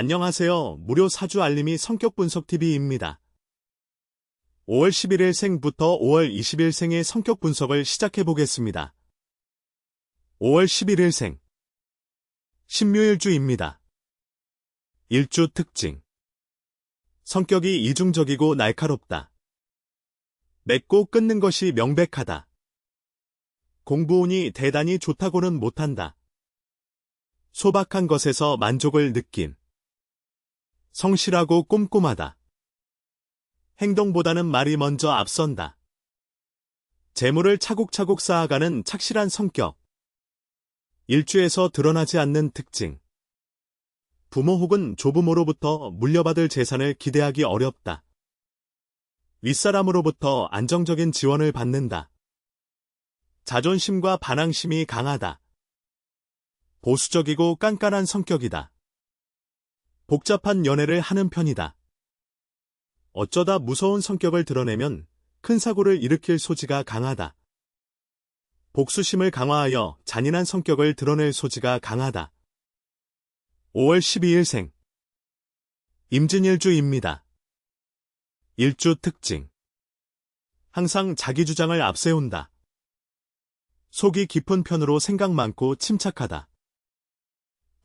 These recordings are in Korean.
안녕하세요. 무료 사주 알림이 성격분석TV입니다. 5월 11일생부터 5월 20일생의 성격 분석을 시작해 보겠습니다. 5월 11일생 신묘일주입니다. 일주 특징 성격이 이중적이고 날카롭다. 맺고 끊는 것이 명백하다. 공부운이 대단히 좋다고는 못한다. 소박한 것에서 만족을 느낀 성실하고 꼼꼼하다. 행동보다는 말이 먼저 앞선다. 재물을 차곡차곡 쌓아가는 착실한 성격. 일주에서 드러나지 않는 특징. 부모 혹은 조부모로부터 물려받을 재산을 기대하기 어렵다. 윗사람으로부터 안정적인 지원을 받는다. 자존심과 반항심이 강하다. 보수적이고 깐깐한 성격이다. 복잡한 연애를 하는 편이다. 어쩌다 무서운 성격을 드러내면 큰 사고를 일으킬 소지가 강하다. 복수심을 강화하여 잔인한 성격을 드러낼 소지가 강하다. 5월 12일생 임진일주입니다. 일주 특징 항상 자기 주장을 앞세운다. 속이 깊은 편으로 생각 많고 침착하다.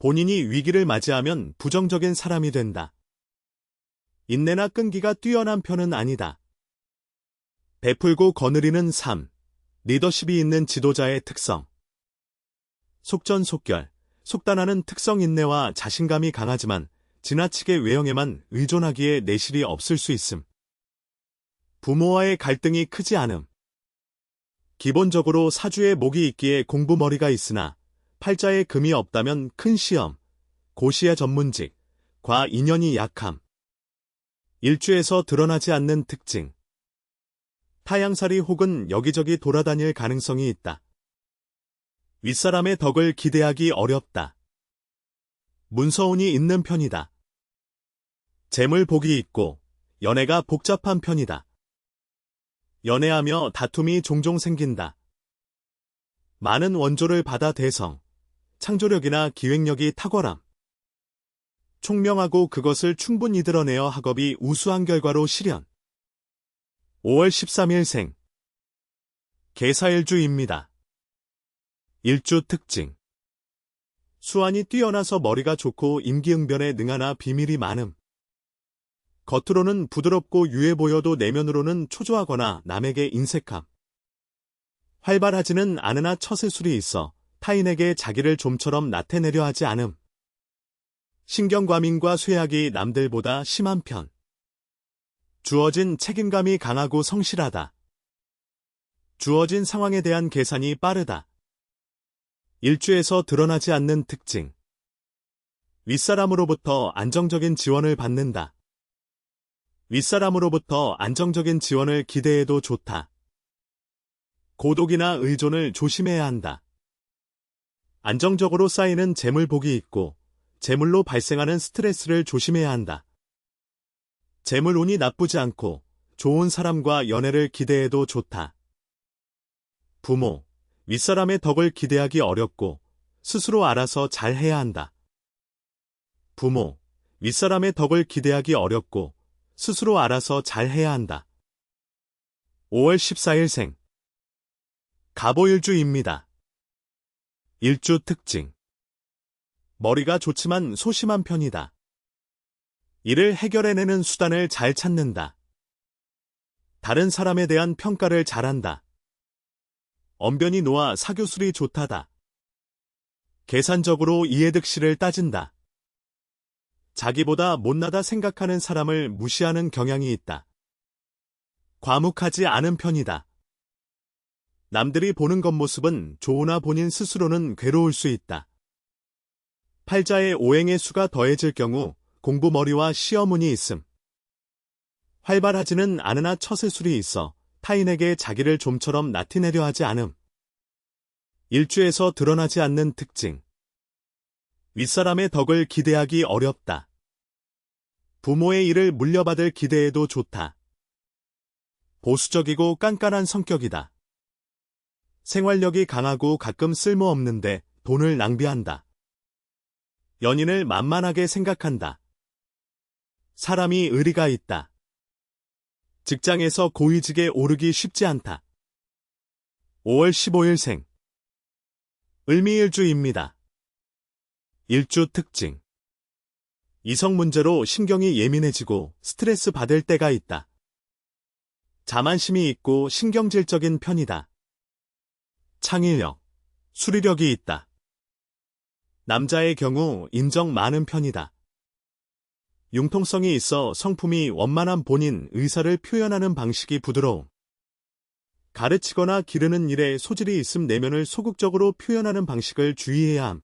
본인이 위기를 맞이하면 부정적인 사람이 된다. 인내나 끈기가 뛰어난 편은 아니다. 베풀고 거느리는 삶, 리더십이 있는 지도자의 특성. 속전속결, 속단하는 특성 인내와 자신감이 강하지만 지나치게 외형에만 의존하기에 내실이 없을 수 있음. 부모와의 갈등이 크지 않음. 기본적으로 사주에 목이 있기에 공부머리가 있으나 팔자에 금이 없다면 큰 시험, 고시의 전문직, 과 인연이 약함. 일주에서 드러나지 않는 특징. 타향살이 혹은 여기저기 돌아다닐 가능성이 있다. 윗사람의 덕을 기대하기 어렵다. 문서운이 있는 편이다. 재물 복이 있고 연애가 복잡한 편이다. 연애하며 다툼이 종종 생긴다. 많은 원조를 받아 대성, 창조력이나 기획력이 탁월함. 총명하고 그것을 충분히 드러내어 학업이 우수한 결과로 실현. 5월 13일생 계사일주입니다. 일주 특징 수완이 뛰어나서 머리가 좋고 임기응변에 능하나 비밀이 많음. 겉으로는 부드럽고 유해 보여도 내면으로는 초조하거나 남에게 인색함. 활발하지는 않으나 처세술이 있어 타인에게 자기를 좀처럼 나타내려 하지 않음. 신경과민과 쇠약이 남들보다 심한 편. 주어진 책임감이 강하고 성실하다. 주어진 상황에 대한 계산이 빠르다. 일주에서 드러나지 않는 특징. 윗사람으로부터 안정적인 지원을 받는다. 윗사람으로부터 안정적인 지원을 기대해도 좋다. 고독이나 의존을 조심해야 한다. 안정적으로 쌓이는 재물복이 있고 재물로 발생하는 스트레스를 조심해야 한다. 재물운이 나쁘지 않고 좋은 사람과 연애를 기대해도 좋다. 부모, 윗사람의 덕을 기대하기 어렵고 스스로 알아서 잘 해야 한다. 부모, 윗사람의 덕을 기대하기 어렵고 스스로 알아서 잘 해야 한다. 5월 14일생 갑오일주입니다. 일주 특징 머리가 좋지만 소심한 편이다. 이를 해결해내는 수단을 잘 찾는다. 다른 사람에 대한 평가를 잘한다. 언변이 놓아 사교술이 좋다다. 계산적으로 이해득실을 따진다. 자기보다 못나다 생각하는 사람을 무시하는 경향이 있다. 과묵하지 않은 편이다. 남들이 보는 겉모습은 좋으나 본인 스스로는 괴로울 수 있다. 팔자에 오행의 수가 더해질 경우 공부머리와 시험운이 있음. 활발하지는 않으나 처세술이 있어 타인에게 자기를 좀처럼 나타내려 하지 않음. 일주에서 드러나지 않는 특징. 윗사람의 덕을 기대하기 어렵다. 부모의 일을 물려받을 기대해도 좋다. 보수적이고 깐깐한 성격이다. 생활력이 강하고 가끔 쓸모없는데 돈을 낭비한다. 연인을 만만하게 생각한다. 사람이 의리가 있다. 직장에서 고위직에 오르기 쉽지 않다. 5월 15일생. 을미일주입니다. 일주 특징. 이성 문제로 신경이 예민해지고 스트레스 받을 때가 있다. 자만심이 있고 신경질적인 편이다. 창의력, 수리력이 있다. 남자의 경우 인정 많은 편이다. 융통성이 있어 성품이 원만한 본인 의사를 표현하는 방식이 부드러움. 가르치거나 기르는 일에 소질이 있음 내면을 소극적으로 표현하는 방식을 주의해야 함.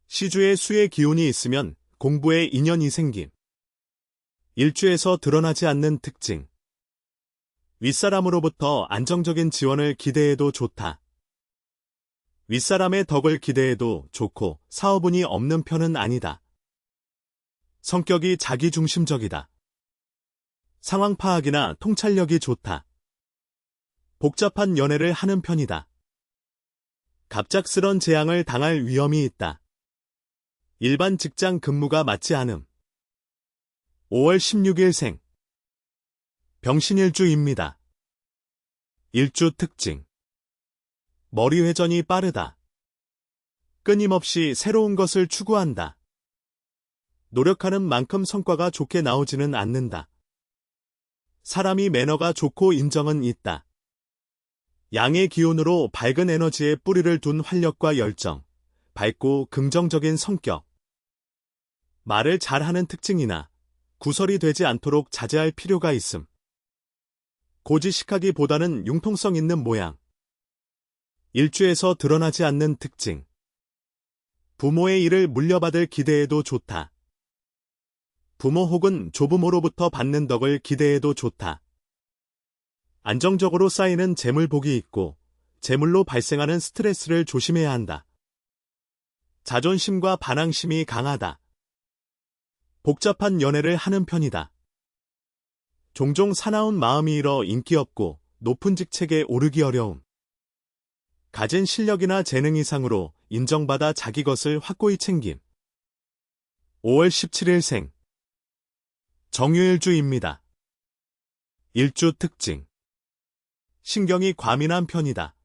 시주에 수의 기운이 있으면 공부에 인연이 생김. 일주에서 드러나지 않는 특징. 윗사람으로부터 안정적인 지원을 기대해도 좋다. 윗사람의 덕을 기대해도 좋고 사업운이 없는 편은 아니다. 성격이 자기중심적이다. 상황 파악이나 통찰력이 좋다. 복잡한 연애를 하는 편이다. 갑작스런 재앙을 당할 위험이 있다. 일반 직장 근무가 맞지 않음. 5월 16일생. 병신일주입니다. 일주 특징. 머리 회전이 빠르다. 끊임없이 새로운 것을 추구한다. 노력하는 만큼 성과가 좋게 나오지는 않는다. 사람이 매너가 좋고 인정은 있다. 양의 기운으로 밝은 에너지에 뿌리를 둔 활력과 열정, 밝고 긍정적인 성격. 말을 잘하는 특징이나 구설이 되지 않도록 자제할 필요가 있음. 고지식하기보다는 융통성 있는 모양. 일주에서 드러나지 않는 특징. 부모의 일을 물려받을 기대해도 좋다. 부모 혹은 조부모로부터 받는 덕을 기대해도 좋다. 안정적으로 쌓이는 재물복이 있고 재물로 발생하는 스트레스를 조심해야 한다. 자존심과 반항심이 강하다. 복잡한 연애를 하는 편이다. 종종 사나운 마음이 일어 인기 없고 높은 직책에 오르기 어려움. 가진 실력이나 재능 이상으로 인정받아 자기 것을 확고히 챙김. 5월 17일생. 정유일주입니다. 일주 특징. 신경이 과민한 편이다.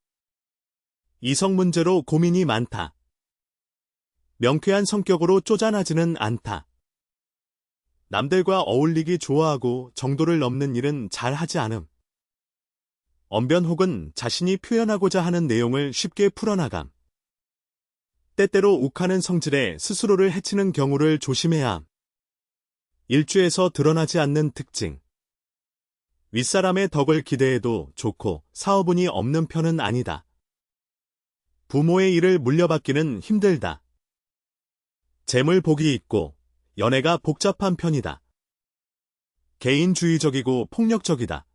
이성 문제로 고민이 많다. 명쾌한 성격으로 쪼잔하지는 않다. 남들과 어울리기 좋아하고 정도를 넘는 일은 잘 하지 않음. 언변 혹은 자신이 표현하고자 하는 내용을 쉽게 풀어나감. 때때로 욱하는 성질에 스스로를 해치는 경우를 조심해야 함. 일주에서 드러나지 않는 특징. 윗사람의 덕을 기대해도 좋고 사업운이 없는 편은 아니다. 부모의 일을 물려받기는 힘들다. 재물복이 있고 연애가 복잡한 편이다. 개인주의적이고 폭력적이다.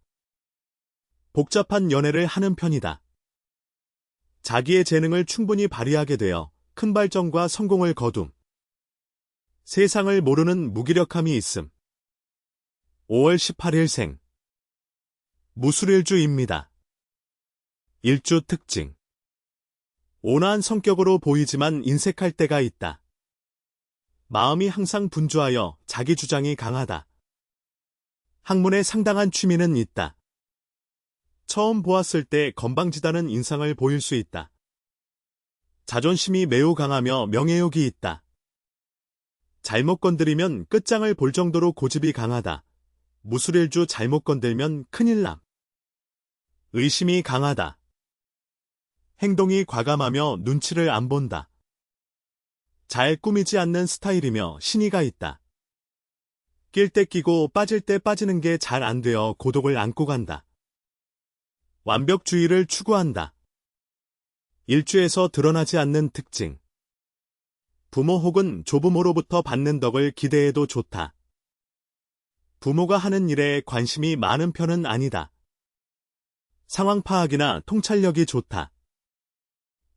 복잡한 연애를 하는 편이다. 자기의 재능을 충분히 발휘하게 되어 큰 발전과 성공을 거둠. 세상을 모르는 무기력함이 있음. 5월 18일생. 무술일주입니다. 일주 특징. 온화한 성격으로 보이지만 인색할 때가 있다. 마음이 항상 분주하여 자기 주장이 강하다. 학문에 상당한 취미는 있다. 처음 보았을 때 건방지다는 인상을 보일 수 있다. 자존심이 매우 강하며 명예욕이 있다. 잘못 건드리면 끝장을 볼 정도로 고집이 강하다. 무술일주 잘못 건들면 큰일 남. 의심이 강하다. 행동이 과감하며 눈치를 안 본다. 잘 꾸미지 않는 스타일이며 신의가 있다. 낄 때 끼고 빠질 때 빠지는 게 잘 안 되어 고독을 안고 간다. 완벽주의를 추구한다. 일주에서 드러나지 않는 특징. 부모 혹은 조부모로부터 받는 덕을 기대해도 좋다. 부모가 하는 일에 관심이 많은 편은 아니다. 상황 파악이나 통찰력이 좋다.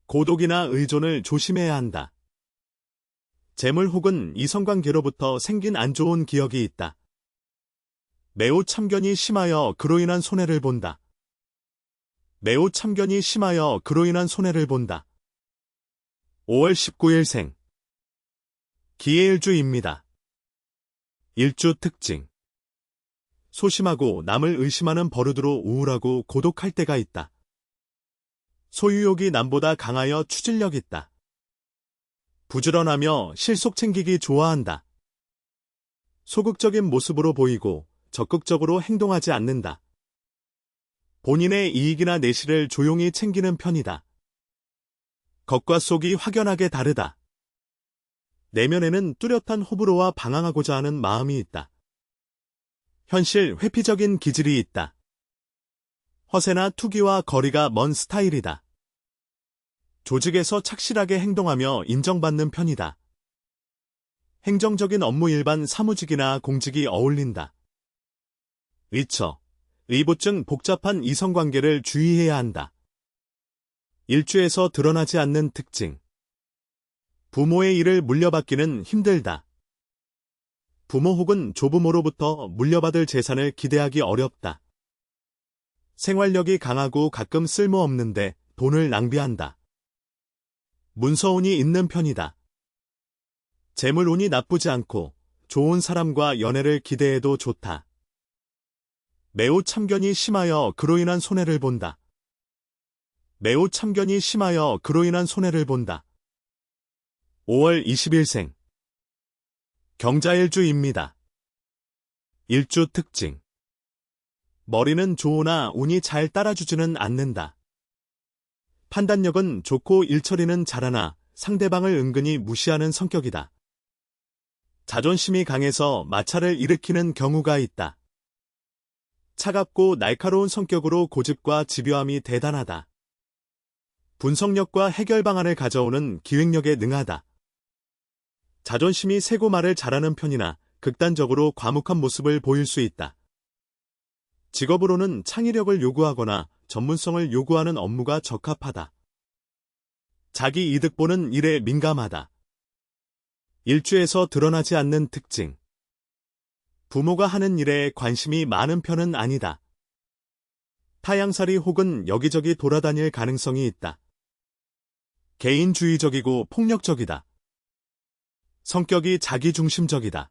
고독이나 의존을 조심해야 한다. 재물 혹은 이성관계로부터 생긴 안 좋은 기억이 있다. 매우 참견이 심하여 그로 인한 손해를 본다. 매우 참견이 심하여 그로 인한 손해를 본다. 5월 19일생. 기해일주입니다. 일주 특징. 소심하고 남을 의심하는 버릇으로 우울하고 고독할 때가 있다. 소유욕이 남보다 강하여 추진력 있다. 부지런하며 실속 챙기기 좋아한다. 소극적인 모습으로 보이고 적극적으로 행동하지 않는다. 본인의 이익이나 내실을 조용히 챙기는 편이다. 겉과 속이 확연하게 다르다. 내면에는 뚜렷한 호불호와 방황하고자 하는 마음이 있다. 현실 회피적인 기질이 있다. 허세나 투기와 거리가 먼 스타일이다. 조직에서 착실하게 행동하며 인정받는 편이다. 행정적인 업무 일반 사무직이나 공직이 어울린다. 의처, 의보증 복잡한 이성관계를 주의해야 한다. 일주에서 드러나지 않는 특징. 부모의 일을 물려받기는 힘들다. 부모 혹은 조부모로부터 물려받을 재산을 기대하기 어렵다. 생활력이 강하고 가끔 쓸모없는데 돈을 낭비한다. 문서운이 있는 편이다. 재물운이 나쁘지 않고 좋은 사람과 연애를 기대해도 좋다. 매우 참견이 심하여 그로 인한 손해를 본다. 매우 참견이 심하여 그로 인한 손해를 본다. 5월 20일생. 경자일주입니다. 일주 특징. 머리는 좋으나 운이 잘 따라주지는 않는다. 판단력은 좋고 일처리는 잘하나 상대방을 은근히 무시하는 성격이다. 자존심이 강해서 마찰을 일으키는 경우가 있다. 차갑고 날카로운 성격으로 고집과 집요함이 대단하다. 분석력과 해결 방안을 가져오는 기획력에 능하다. 자존심이 세고 말을 잘하는 편이나 극단적으로 과묵한 모습을 보일 수 있다. 직업으로는 창의력을 요구하거나 전문성을 요구하는 업무가 적합하다. 자기 이득 보는 일에 민감하다. 일주에서 드러나지 않는 특징. 부모가 하는 일에 관심이 많은 편은 아니다. 타향살이 혹은 여기저기 돌아다닐 가능성이 있다. 개인주의적이고 폭력적이다. 성격이 자기중심적이다.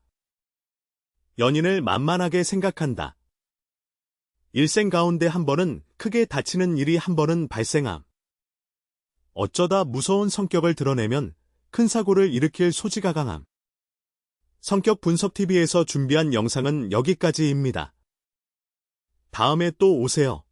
연인을 만만하게 생각한다. 일생 가운데 한 번은 크게 다치는 일이 한 번은 발생함. 어쩌다 무서운 성격을 드러내면 큰 사고를 일으킬 소지가 강함. 성격 분석TV에서 준비한 영상은 여기까지입니다. 다음에 또 오세요.